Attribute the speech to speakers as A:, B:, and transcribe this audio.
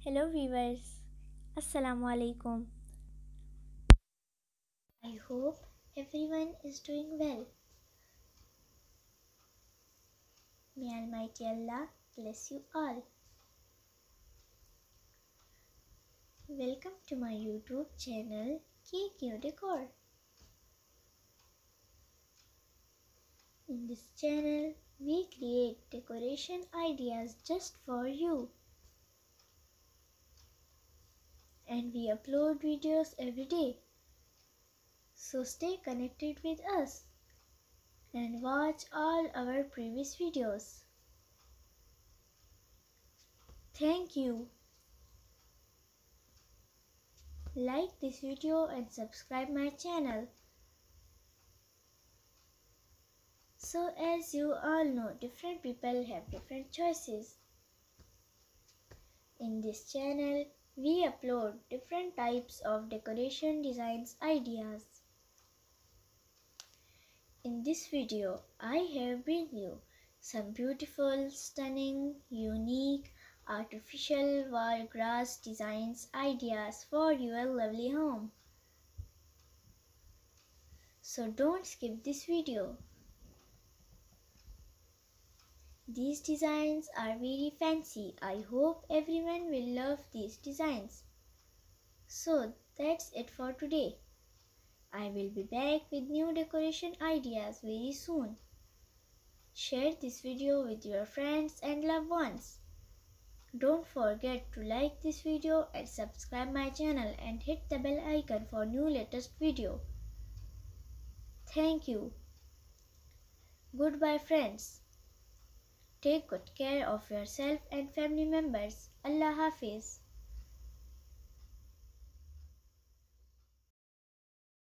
A: Hello viewers, Assalamu alaikum. I hope everyone is doing well. May Almighty Allah bless you all. Welcome to my YouTube channel Decor. In this channel, we create decoration ideas just for you. And we upload videos every day. So stay connected with us and watch all our previous videos. Thank you. Like this video and subscribe my channel. So as you all know, different people have different choices. In this channel, we upload different types of decoration designs ideas. In this video, I have bring you some beautiful, stunning, unique, artificial wall grass designs ideas for your lovely home. So don't skip this video. These designs are very fancy. I hope everyone will love these designs. So that's it for today. I will be back with new decoration ideas very soon. Share this video with your friends and loved ones. Don't forget to like this video and subscribe my channel and hit the bell icon for new latest video. Thank you. Goodbye friends. Take good care of yourself and family members. Allah Hafiz.